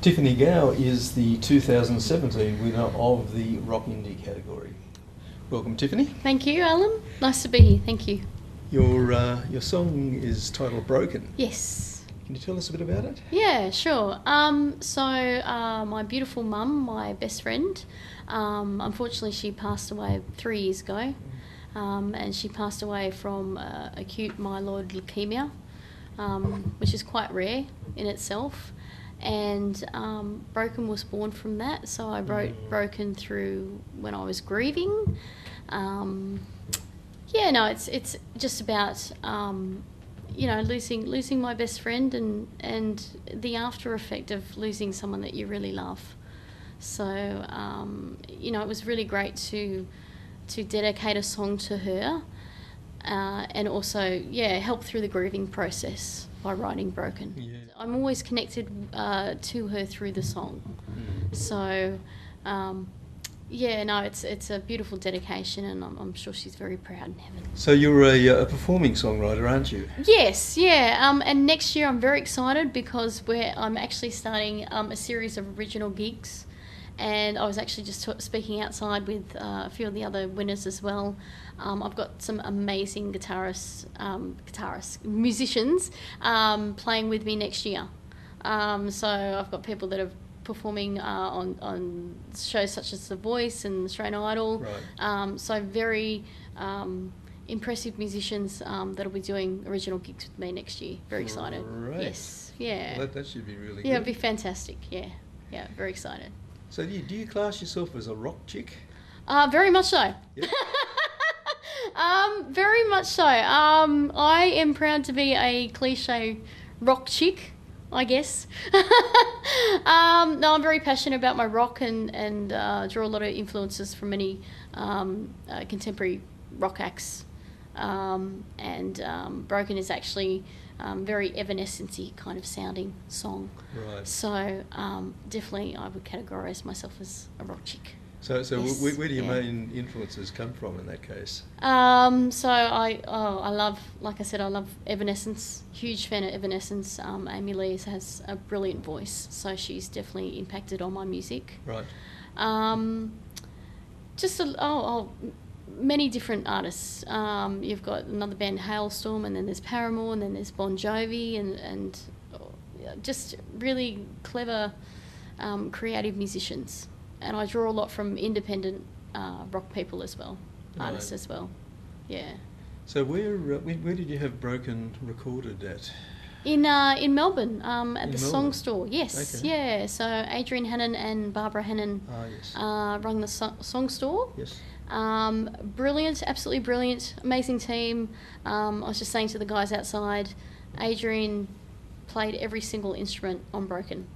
Tiffany Gow is the 2017 winner of the Rock Indie category. Welcome, Tiffany. Thank you, Alan. Nice to be here. Thank you. Your song is titled Broken. Yes. Can you tell us a bit about it? Yeah, sure. My beautiful mum, my best friend, unfortunately she passed away 3 years ago, and she passed away from acute myeloid leukemia, which is quite rare in itself. And Broken was born from that, so I wrote Broken through when I was grieving. It's just about losing my best friend and the after effect of losing someone that you really love. So it was really great to dedicate a song to her, and also help through the grieving process by writing Broken. Yeah. I'm always connected to her through the song. So it's a beautiful dedication, and I'm sure she's very proud in heaven. So you're a performing songwriter, aren't you? Yes, yeah. And next year I'm very excited because I'm actually starting a series of original gigs. And I was actually just speaking outside with a few of the other winners as well. I've got some amazing musicians playing with me next year. So I've got people that are performing on shows such as The Voice and Australian Idol. Right. So very impressive musicians that'll be doing original gigs with me next year. Very excited. Right. Yes, yeah. Well, that should be really good. Yeah, it'd be fantastic. Yeah, very excited. So do you class yourself as a rock chick? Very much so. Yep. Very much so. I am proud to be a cliche rock chick, I guess. No, I'm very passionate about my rock and draw a lot of influences from many contemporary rock acts. Broken is actually very Evanescence-y kind of sounding song. Right. So definitely I would categorise myself as a rock chick. So yes. Where do your main influences come from in that case? So I love, like I said, I love Evanescence. Huge fan of Evanescence. Amy Lee has a brilliant voice, so she's definitely impacted on my music. Right. Many different artists. You've got another band, Hailstorm, and then there's Paramore, and then there's Bon Jovi, and just really clever, creative musicians. And I draw a lot from independent rock people as well, artists as well. Yeah. So where did you have Broken recorded at? In Melbourne, at the Song Store. Yes, okay. Yeah. So Adrian Hannon and Barbara Hannon run the Song Store. Yes. Brilliant, absolutely brilliant, amazing team. I was just saying to the guys outside, Adrian played every single instrument on Broken.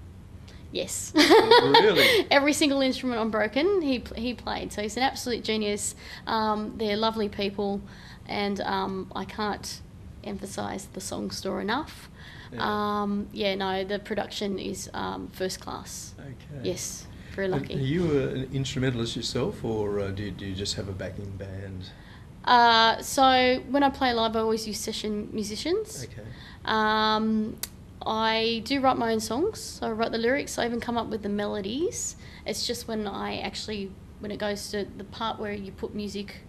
Yes. Really? Every single instrument on Broken, he played. So he's an absolute genius. They're lovely people, and I can't emphasise the Song Store enough. Yeah. The production is first class. Okay. Yes. Very lucky. Are you an instrumentalist yourself, or do you just have a backing band? So when I play live, I always use session musicians. Okay. I do write my own songs, so I write the lyrics. I even come up with the melodies. It's just when it goes to the part where you put music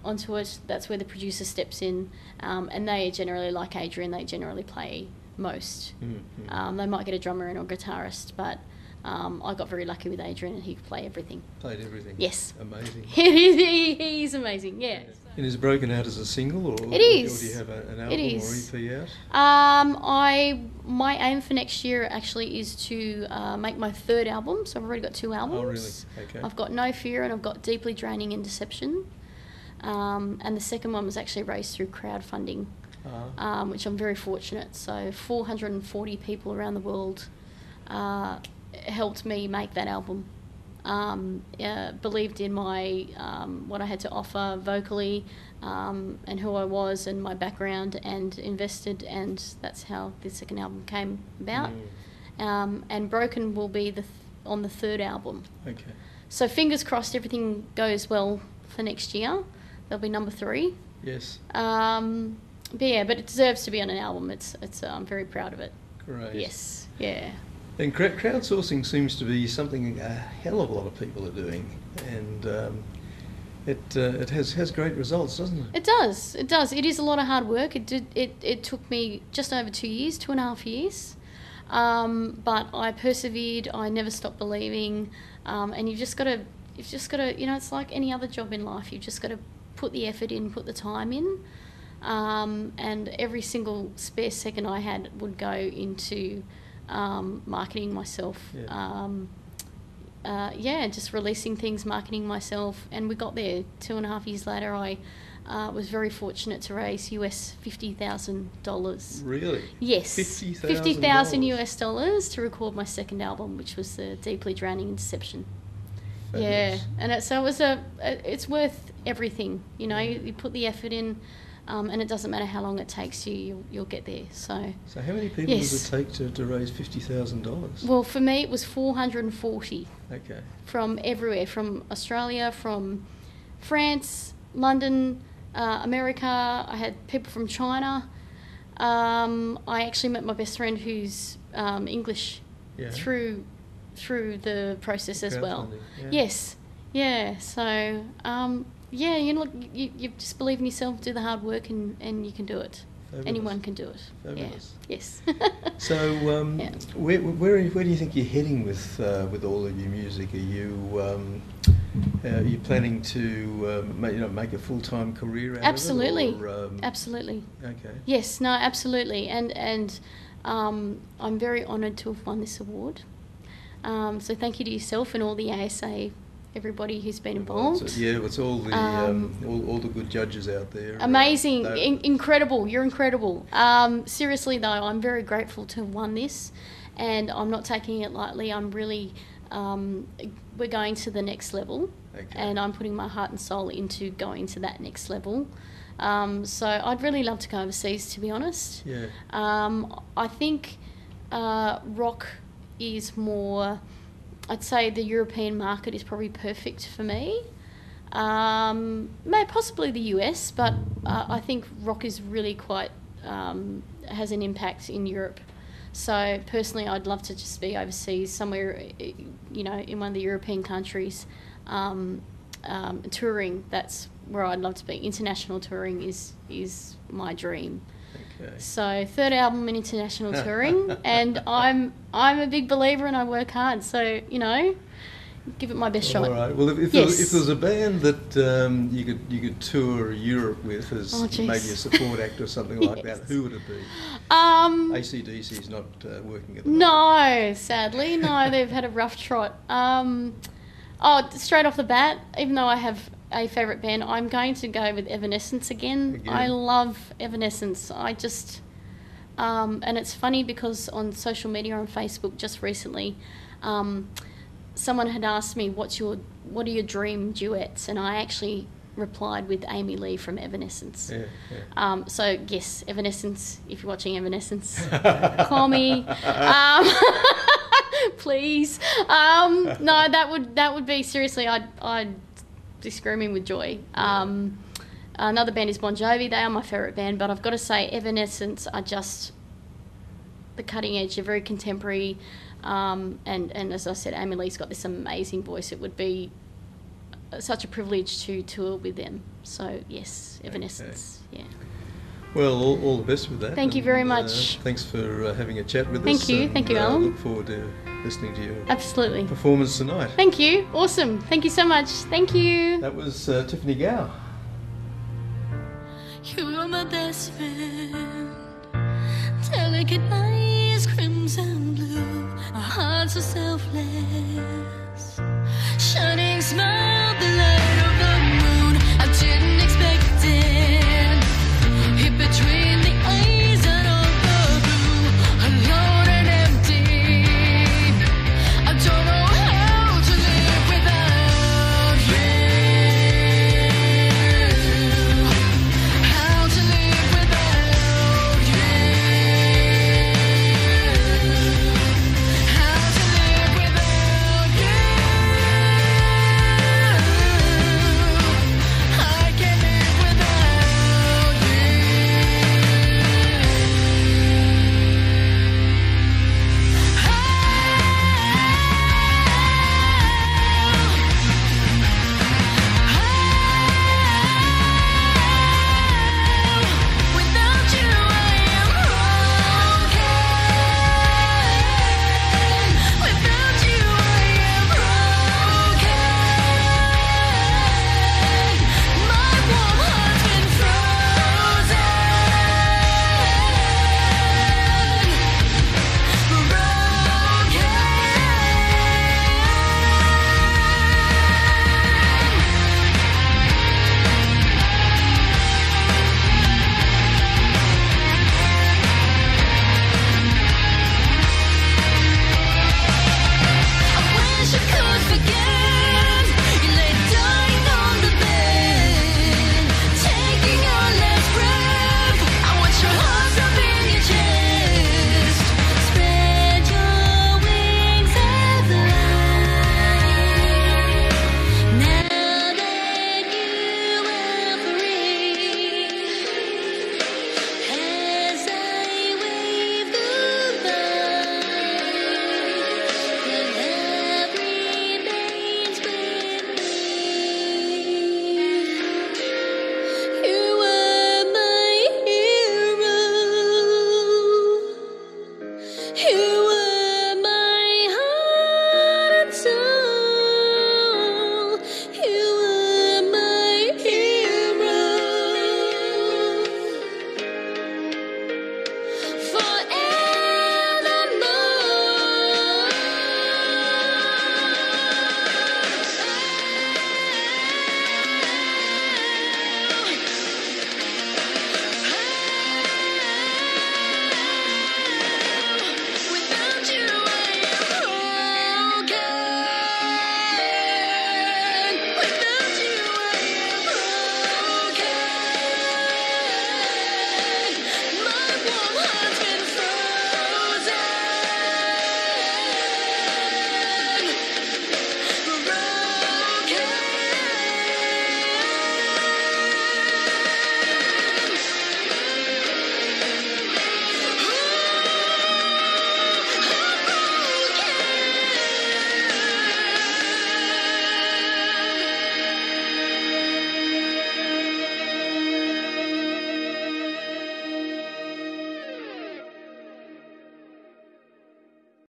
onto it, that's where the producer steps in, and they generally, like Adrian, they generally play most. Mm-hmm. They might get a drummer in or guitarist, but I got very lucky with Adrian, and he could play everything. Played everything? Yes. Amazing. He's amazing, yeah. And is it broken out as a single, or, it is. Or do you have an album or EP out? My aim for next year actually is to make my third album, so I've already got 2 albums. Oh, really? Okay. I've got No Fear and I've got Deeply Draining and Deception. And the second one was actually raised through crowdfunding, which I'm very fortunate. So 440 people around the world helped me make that album. Believed in my what I had to offer vocally, and who I was and my background, and invested, and that's how the second album came about. And Broken will be on the third album. Okay. So fingers crossed everything goes well for next year. There'll be number 3. Yes. But it deserves to be on an album. It's I'm very proud of it. Great. Yes. Yeah. And crowdsourcing seems to be something a hell of a lot of people are doing, and it has great results, doesn't it? It does. It does. It is a lot of hard work. It took me just over 2 years, 2.5 years, but I persevered. I never stopped believing, and you've just got to. It's like any other job in life. You've just got to put the effort in, put the time in, and every single spare second I had would go into marketing myself. Just releasing things, marketing myself, and we got there. 2.5 years later, I was very fortunate to raise $50,000. Really? Yes. $50,000 US to record my second album, which was the Deeply Drowning Inception. Fabulous. Yeah, and it's worth everything. You put the effort in, and it doesn't matter how long it takes you. You'll get there. So how many people does it take to raise $50,000? Well, for me, it was 440. Okay. From everywhere, from Australia, from France, London, America. I had people from China. I actually met my best friend who's English through the process as well. Yeah. Yes. Yeah. So you just believe in yourself, do the hard work, and you can do it. Fabulous. Anyone can do it. Fabulous. Yeah. Yes. So, where do you think you're heading with all of your music? Are you planning to make a full-time career out Absolutely. of it? Or, Absolutely. Okay. Yes. No. Absolutely. And I'm very honoured to have won this award. So thank you to yourself and all the ASA. Everybody who's been involved. It's all the all the good judges out there. Amazing, incredible. You're incredible. Seriously though, I'm very grateful to have won this, and I'm not taking it lightly. I'm really, we're going to the next level, and I'm putting my heart and soul into going to that next level. So I'd really love to go overseas, to be honest. Yeah. I think rock is more. I'd say the European market is probably perfect for me. Maybe possibly the US, but I think rock is really quite has an impact in Europe. So personally, I'd love to just be overseas somewhere, in one of the European countries, touring. That's where I'd love to be. International touring is my dream. Okay. So third album in international touring, and I'm a big believer and I work hard. So give it my best shot. All right. Well, if there was a band that you could tour Europe with as maybe a support act or something like that, who would it be? AC/DC's not working at the moment. No, sadly, no. They've had a rough trot. Straight off the bat, even though I have a favourite band, I'm going to go with Evanescence again. I love Evanescence. I just, and it's funny because on social media, on Facebook, just recently, someone had asked me, what are your dream duets? And I actually replied with Amy Lee from Evanescence. So yes, Evanescence, if you're watching Evanescence, call me. Please. No, that would be, seriously, I'd be screaming with joy. Another band is Bon Jovi. They are my favourite band, but I've got to say Evanescence are just the cutting edge. They're very contemporary, and as I said, Amy Lee's got this amazing voice. It would be such a privilege to tour with them. So yes, Evanescence. Yeah. Well, all the best with that. Thank you very much. Thanks for having a chat with us. Thank you, Alan. I look forward to listening to your performance tonight. Thank you. Awesome. Thank you so much. Thank you. That was Tiffany Gow. You were my best friend, delicate eyes, crimson blue, a heart so selfless.